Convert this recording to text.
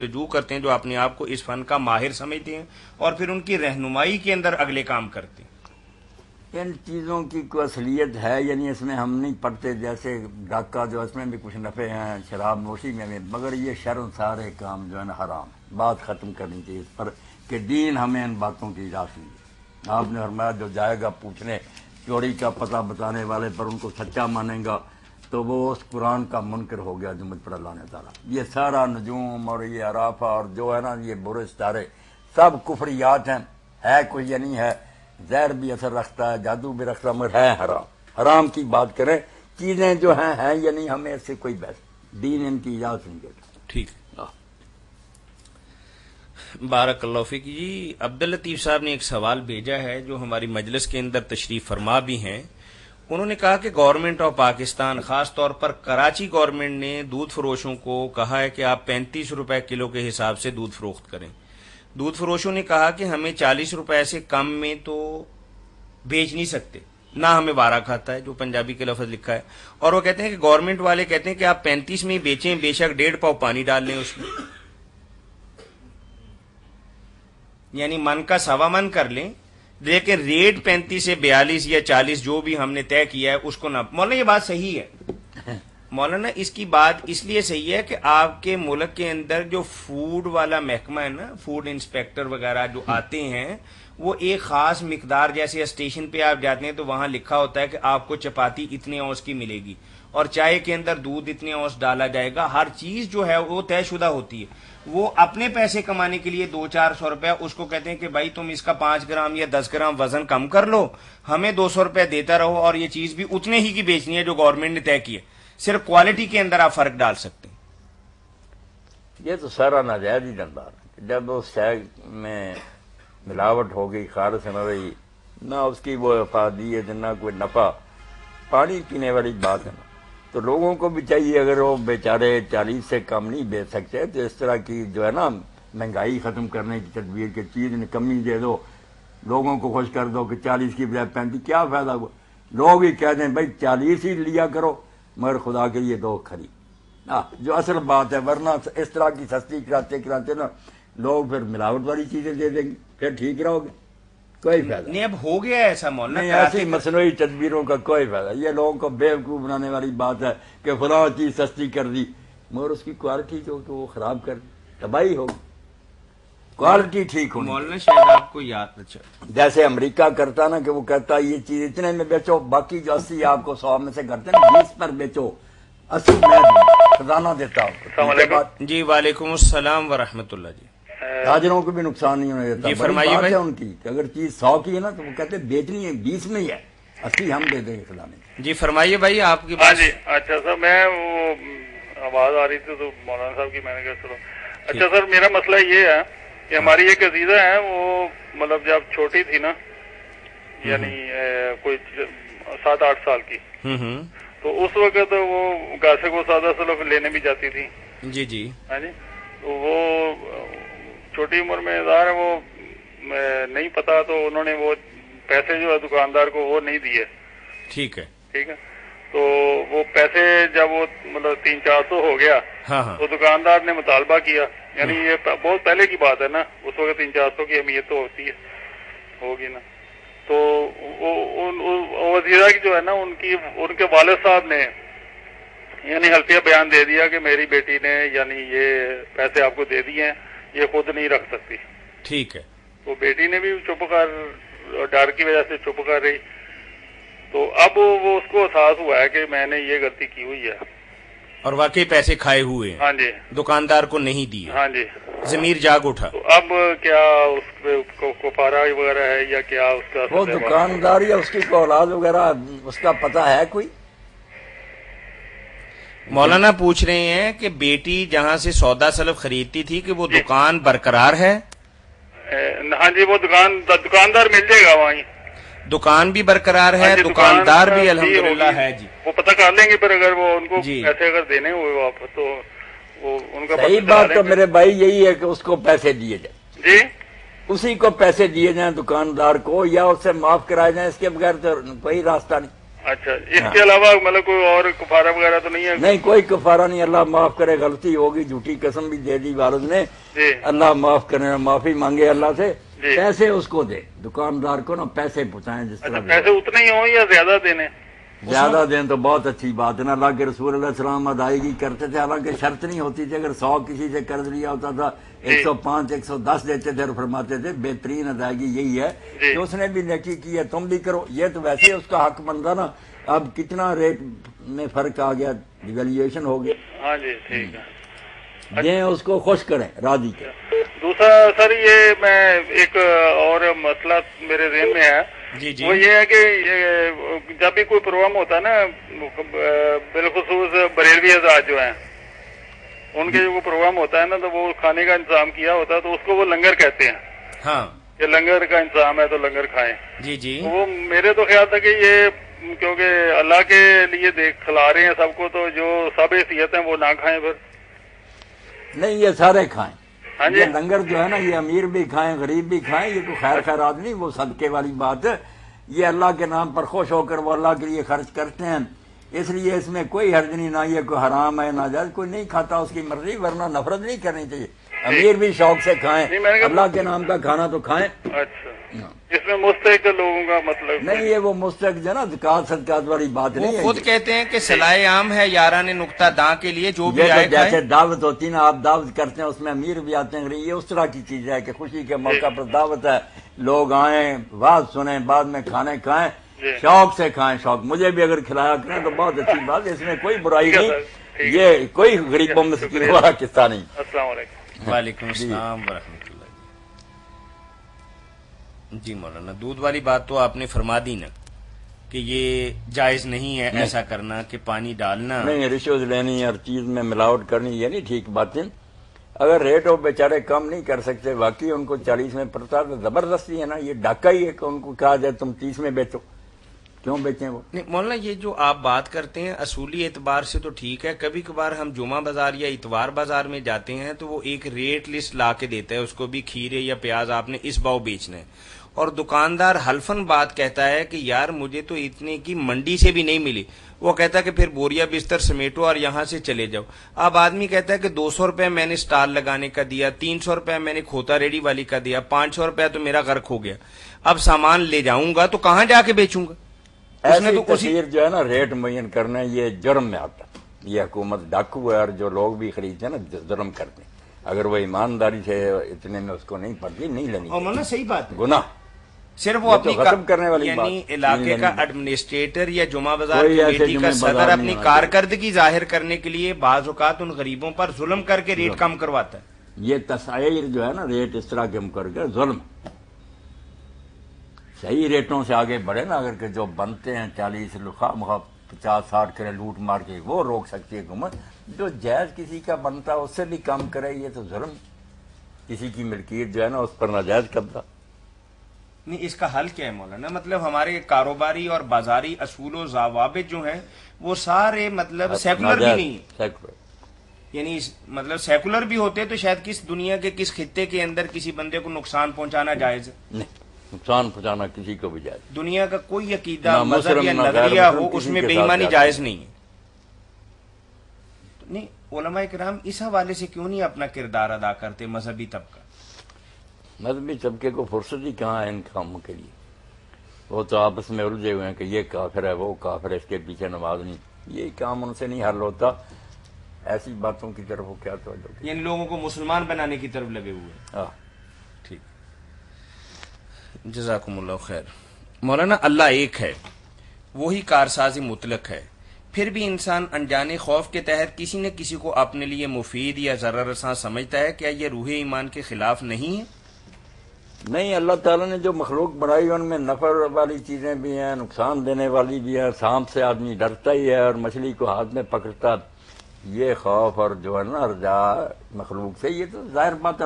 رجوع کرتے ہیں جو اپنے آپ کو اس فن کا ماہر سمجھتے ہیں اور پھر ان کی رہنمائی کے اندر اگلے کام کرتے ہیں۔ ان چیزوں کی کوئی اصلیت ہے یعنی اس میں ہم نہیں پڑھتے، جیسے ڈاکہ جو اس میں بھی کچھ نفع ہیں، شراب نوشی میں بھی، مگر یہ شرم سارے کام جو ہے نا حرام ہے۔ بات ختم کرنی چاہیے اس پر کہ دین ہمیں ان باتوں کی اجازت دی ہے۔ آپ نے فرمایا جو جائے گا پوچھنے چوری کا پتہ بتانے والے پر ان کو سچا مانے گا تو وہ اس قرآن کا منکر ہو گیا جو مجھ پر اللہ نے اتارا۔ یہ سارا نجوم اور یہ عرافہ اور جو ہے نا یہ برے ستارے سب کفریات ہیں، ہے کچھ یا نہیں ہے، زہر بھی اثر رکھتا ہے، جادو بھی رکھتا ہے، مگر ہے حرام۔ حرام کی بات کریں، چیزیں جو ہیں یا نہیں، ہمیں اس سے کوئی بحث، دین ان کی اجازت نہیں دیتا۔ ٹھیک، بارک اللہ فیک جی۔ عبداللطیف صاحب نے ایک سوال بھیجا ہے جو ہماری مجلس کے اندر تشریف فرما بھی ہیں۔ انہوں نے کہا کہ گورنمنٹ آف پاکستان، خاص طور پر کراچی گورنمنٹ نے دودھ فروشوں کو کہا ہے کہ آپ 35 روپے کلو کے حساب سے دودھ فروخت کریں۔ دودھ فروشوں نے کہا کہ ہمیں 40 روپے سے کم میں تو بیچ نہیں سکتے، نہ ہمیں وارا کھاتا ہے، جو پنجابی کے لفظ لکھا ہے، اور وہ کہتے ہیں کہ گورنمنٹ والے کہتے ہیں کہ آپ 35 میں ہی بیچیں، بے شک 1.5 پاؤ پانی ڈال لیں اس میں، یعنی من کا 1.25 من کر لیں، لیکن ریٹ 35 سے 42 یا 40 جو بھی ہم نے طے کیا ہے اس کو نہ۔ مولانا یہ بات صحیح ہے، مولانا اس کی بات اس لیے صحیح ہے کہ آپ کے ملک کے اندر جو فوڈ والا محکمہ ہے نا، فوڈ انسپیکٹر وغیرہ جو آتے ہیں، وہ ایک خاص مقدار، جیسے اسٹیشن پہ آپ جاتے ہیں تو وہاں لکھا ہوتا ہے کہ آپ کو چپاتی اتنے اونس کی ملے گی اور چائے کے اندر دودھ اتنے اونس ڈالا جائے گا، ہر چیز جو ہے وہ طے شدہ ہوتی ہے۔ وہ اپنے پیسے کمانے کے لیے 200-400 روپے اس کو کہتے ہیں کہ بھائی تم اس کا 5 گرام یا 10 گرام وزن کم کر لو، ہمیں 200 روپے دیتا رہو، اور یہ چیز بھی اتنے ہی کی بیچنی ہے جو گورنمنٹ نے طے کی ہے، صرف کوالٹی کے اندر آپ فرق ڈال سکتے ہیں۔ یہ تو سارا ناجائز ہی دھندا ہے۔ جب اس شے میں ملاوٹ ہو گئی، خالص نہ رہی، نہ اس کی وہ افادیت، نہ کوئی نفع، پانی پینے والی بات ہے نا، تو لوگوں کو بھی چاہیے، اگر وہ بیچارے 40 سے کم نہیں بیچ سکتے تو اس طرح کی جو ہے نا مہنگائی ختم کرنے کی تدبیر کے چیز میں کمی دے دو، لوگوں کو خوش کر دو کہ 40 کی بجائے 35، کیا فائدہ ہوا؟ لوگ ہی کہہ دیں بھائی 40 ہی لیا کرو، مگر خدا کے لیے دو کھری، جو اصل بات ہے، ورنہ اس طرح کی سستی کراتے نا لوگ پھر ملاوٹ والی چیزیں دے دیں گے، پھر ٹھیک رہو گے، کوئی فائدہ نہیں۔ اب ہو گیا ایسا مولانا، نہیں، ایسی مصنوعی تدبیروں کا کوئی فائدہ۔ یہ لوگوں کو بیوقوف بنانے والی بات ہے کہ فلاں چیز سستی کر دی، مگر اس کی کوالٹی جو کہ وہ خراب کر دی، تباہی ہوگی۔ کوالٹی ٹھیک ہونی مولانا شاید آپ کو یاد، اچھا جیسے امریکہ کرتا نا کہ وہ کہتا یہ چیز اتنے میں بیچو، باقی جو 80 آپ کو 100 میں سے کرتے ہیں 20 پر بیچو، 80 میں خزانہ دیتا ہوں۔ السلام علیکم جی، وعلیکم السلام ورحمۃ اللہ جی۔ تاجروں کو بھی نقصان نہیں ہونے دیتا۔ جی فرمائیے بھائی۔ ان کی کہ اگر چیز 100 کی ہے نا تو وہ کہتے ہیں بیچنی ہے 20 میں ہی ہے، 80 ہم دے دیں گے خزانے۔ جی فرمائیے بھائی، آپ کی ہاں بات۔ جی، اچھا سر، میں وہ آواز آ رہی تھی تو مولانا صاحب کی میں نے کہا چلو۔ اچھا سر، میرا مسئلہ یہ ہے کہ ہماری ایک عزیزہ ہے، وہ مطلب جب چھوٹی تھی نا، یعنی کوئی 7-8 سال کی، تو اس وقت وہ گاسے کو سادہ سلف لینے بھی جاتی تھی۔ جی جی، ہاں جی، تو وہ چھوٹی عمر میں ظاہر ہے وہ نہیں پتا، تو انہوں نے وہ پیسے جو ہے دکاندار کو وہ نہیں دیے۔ ٹھیک ہے ٹھیک ہے، تو وہ پیسے جب وہ مطلب 300-400 ہو گیا، ہاں تو دکاندار نے مطالبہ کیا، یعنی یہ بہت پہلے کی بات ہے نا، اس وقت 300-400 کی اہمیت تو ہوتی ہے، ہوگی نا، تو وزیرہ کی جو ہے نا ان کے والد صاحب نے یعنی حلفیہ بیان دے دیا کہ میری بیٹی نے یعنی یہ پیسے آپ کو دے دیے ہیں، یہ خود نہیں رکھ سکتی۔ ٹھیک ہے، تو بیٹی نے بھی چپ کر، ڈر کی وجہ سے چپ کر رہی، تو اب وہ اس کو احساس ہوا ہے کہ میں نے یہ غلطی کی ہوئی ہے، اور واقعی پیسے کھائے ہوئے ہیں، ہاں جی، دکاندار کو نہیں دیے، ہاں جی، ضمیر جاگ اٹھا۔ تو اب کیا اس پہ کفارہ وغیرہ ہے یا کیا اس کا؟ وہ دکاندار یا اس کی اولاد وغیرہ اس کا پتہ ہے کوئی؟ مولانا پوچھ رہے ہیں کہ بیٹی جہاں سے سودا سلف خریدتی تھی کہ وہ دکان برقرار ہے؟ ہاں جی، وہ دکاندار مل جائے گا وہیں، دکان بھی برقرار ہے، دکاندار بھی الحمدللہ ہے جی، وہ پتہ کر لیں گے، پھر اگر وہ ان کو پیسے اگر دینے ہوئے واپس تو وہ ان کا صحیح بات تو میرے بھائی یہی ہے کہ اس کو پیسے دیے جائیں، جی، اسی کو پیسے دیے جائیں دکاندار کو، یا اس سے معاف کرائے جائیں، اس کے بغیر تو کوئی راستہ نہیں۔ اچھا، اس کے علاوہ مطلب کوئی اور کفارہ وغیرہ تو نہیں ہے؟ نہیں، کوئی کفارہ نہیں، اللہ معاف کرے، غلطی ہوگی، جھوٹی قسم بھی دے دی والد نے، جی اللہ معاف کرے، معافی مانگے اللہ سے، جی۔ پیسے اس کو دے، دکاندار کو نا پیسے پہنچائیں، جس اچھا، طرح پیسے اتنے ہی ہوں یا زیادہ دینے؟ زیادہ دیں تو بہت اچھی بات ہے نا، اللہ کے رسول علیہ السلام ادائیگی کرتے تھے، حالانکہ شرط نہیں ہوتی تھی، اگر 100 کسی سے قرض لیا ہوتا تھا 105 110 دیتے تھے اور فرماتے تھے بہترین ادائیگی یہی ہے کہ اس نے بھی نیکی کی ہے، تم بھی کرو، یہ تو ویسے اس کا حق بنتا نا، اب کتنا ریٹ میں فرق آ گیا، ڈیویلیویشن ہو گیا، ہاں جی ٹھیک ہے۔ دیں اس کو، خوش کریں، راضی کریں۔ دوسرا سر، یہ میں ایک اور مسئلہ میرے ذہن میں ہے، جی جی وہ یہ ہے کہ جب بھی کوئی پروگرام ہوتا ہے نا، بالخصوص بریلوی حضرات جو ہیں ان کے جو وہ پروگرام ہوتا ہے نا، تو وہ کھانے کا انتظام کیا ہوتا ہے تو اس کو وہ لنگر کہتے ہیں، ہاں کہ لنگر کا انتظام ہے تو لنگر کھائیں۔ جی جی وہ میرے تو خیال تھا کہ یہ کیونکہ اللہ کے لیے کھلا رہے ہیں سب کو، تو جو سب حیثیت ہیں وہ نہ کھائیں پھر۔ نہیں، یہ سارے کھائیں، ہاں جی یہ لنگر جو ہے نا، یہ امیر بھی کھائیں، غریب بھی کھائیں، یہ کوئی خیر خیرات نہیں، وہ صدقے والی بات ہے، یہ اللہ کے نام پر خوش ہو کر وہ اللہ کے لیے خرچ کرتے ہیں، اس لیے اس میں کوئی حرج نہیں، نہ یہ کوئی حرام ہے ناجائز، کوئی نہیں کھاتا اس کی مرضی، ورنہ نفرت نہیں کرنی چاہیے، امیر بھی شوق سے کھائیں، نہیں، میں نے کہا اللہ کے نام کا کھانا تو کھائیں۔ اچھا، اس میں مستحق لوگوں کا مطلب نہیں، یہ وہ مستحق جو ہے نا زکات صدقات والی بات وہ نہیں ہے، خود کہتے ہیں کہ صلاح عام ہے یاران نقطہ داں کے لیے، جو بھی یہ آئے تو جیسے کھائے۔ دعوت ہوتی ہے نا، آپ دعوت کرتے ہیں اس میں امیر بھی آتے ہیں غریب، یہ اس طرح کی چیز ہے کہ خوشی کے موقع پر دعوت ہے، لوگ آئیں، بات سنیں، بعد میں کھانے کھائیں، شوق سے کھائیں، شوق، مجھے بھی اگر کھلایا کریں تو بہت اچھی بات ہے، اس میں کوئی برائی ٹھیک ہے نہیں، سر، ٹھیک ہے۔ یہ کوئی غریبوں مسکینوں والا قصہ نہیں۔ السلام علیکم۔ وعلیکم السلام ورحمۃ اللہ۔ جی مولانا، دودھ والی بات تو آپ نے فرما دی نا کہ یہ جائز نہیں ہے ایسا کرنا کہ پانی ڈالنا۔ نہیں، رشوت لینی، ہر چیز میں ملاوٹ کرنی، یہ نہیں ٹھیک باتیں، اگر ریٹ وہ بیچارے کم نہیں کر سکتے، واقعی ان کو 40 میں پڑتا تو زبردستی ہے نا، یہ ڈاکہ ہی ہے کہ ان کو کہا جائے تم 30 میں بیچو، کیوں بیچیں وہ؟ نہیں مولانا، یہ جو آپ بات کرتے ہیں اصولی اعتبار سے تو ٹھیک ہے، کبھی کبھار ہم جمعہ بازار یا اتوار بازار میں جاتے ہیں تو وہ ایک ریٹ لسٹ لا کے دیتا ہے، اس کو بھی کھیرے یا پیاز آپ نے اس بھاؤ بیچنا ہے، اور دکاندار حلفن بات کہتا ہے کہ یار مجھے تو اتنے کی منڈی سے بھی نہیں ملی، وہ کہتا ہے کہ پھر بوریا بستر سمیٹو اور یہاں سے چلے جاؤ۔ اب آدمی کہتا ہے کہ 200 روپے میں نے سٹال لگانے کا دیا، 300 روپے میں نے کھوتا ریڈی والی کا دیا، 500 روپے تو میرا غرق ہو گیا، اب سامان لے جاؤں گا تو کہاں جا کے بیچوں گا؟ اس نے ایسی تو تصویر جو ہے نا ریٹ معین کرنا، یہ جرم میں آتا ہے، یہ حکومت ڈاکو ہے، اور جو لوگ بھی خریدتے ہیں نا ظلم کرتے ہیں، اگر وہ ایمانداری سے اتنے میں اس کو نہیں پڑتی، نہیں لینی، اور مولانا صحیح بات ہے، گناہ، صرف وہ یہ تو اپنی ختم کرنے والی یعنی بات، علاقے نہیں کا لینی۔ ایڈمنسٹریٹر یا جمعہ بازار کوئی ایسے کمیٹی کا جمعہ صدر بازار اپنی نہیں ہونا کارکردگی ظاہر کرنے کے لیے بعض اوقات ان غریبوں پر ظلم کر کے ریٹ کم کرواتا ہے۔ یہ تصاعیر جو ہے نا ریٹ اس طرح کے مقرر کر ظلم، صحیح ریٹوں سے آگے بڑھے نا، اگر کہ جو بنتے ہیں 40 50 60 کرے لوٹ مار کے، وہ روک سکتی ہے حکومت، جو جائز کسی کا بنتا ہے اس سے بھی کم کرے، یہ تو ظلم، کسی کی ملکیت جو ہے نا اس پر ناجائز قبضہ۔ نہیں، اس کا حل کیا ہے مولانا؟ مطلب ہمارے کاروباری اور بازاری اصول و ضوابط جو ہیں وہ سارے مطلب سیکولر بھی نہیں ہیں، سیکولر، یعنی مطلب سیکولر بھی ہوتے تو شاید کس دنیا کے کس خطے کے اندر کسی بندے کو نقصان پہنچانا جائز ہے؟ نہیں، نقصان پہنچانا کسی کو بھی جائز، دنیا کا کوئی عقیدہ نہ مذہب مسلم یا نہ غیر نظریہ مسلم ہو اس کسی میں کے بے ساتھ ایمانی جائز جائز نہیں ہے۔ نہیں، علماء کرام اس حوالے سے کیوں نہیں اپنا کردار ادا کرتے مذہبی طبقہ؟ مذہبی طبقے کو فرصت ہی کہاں ہے ان کاموں کے لیے، وہ تو آپس میں الجھے ہوئے ہیں کہ یہ کافر ہے وہ کافر ہے، اس کے پیچھے نماز نہیں، یہی کام ان سے نہیں حل ہوتا، ایسی باتوں کی طرف وہ کیا توجہ کی؟ یعنی لوگوں کو مسلمان بنانے کی طرف لگے ہوئے ہیں۔ ہاں، ٹھیک، جزاکم اللہ خیر۔ مولانا، اللہ ایک ہے، وہی کارسازی مطلق ہے، پھر بھی انسان انجانے خوف کے تحت کسی نہ کسی کو اپنے لیے مفید یا ضرر رساں سمجھتا ہے، کیا یہ روح ایمان کے خلاف نہیں ہے؟ نہیں، اللہ تعالیٰ نے جو مخلوق بنائی ان میں نفع والی چیزیں بھی ہیں، نقصان دینے والی بھی ہیں، سانپ سے آدمی ڈرتا ہی ہے اور مچھلی کو ہاتھ میں پکڑتا، یہ خوف اور جو ہے نا رجا مخلوق سے، یہ تو ظاہر بات ہے۔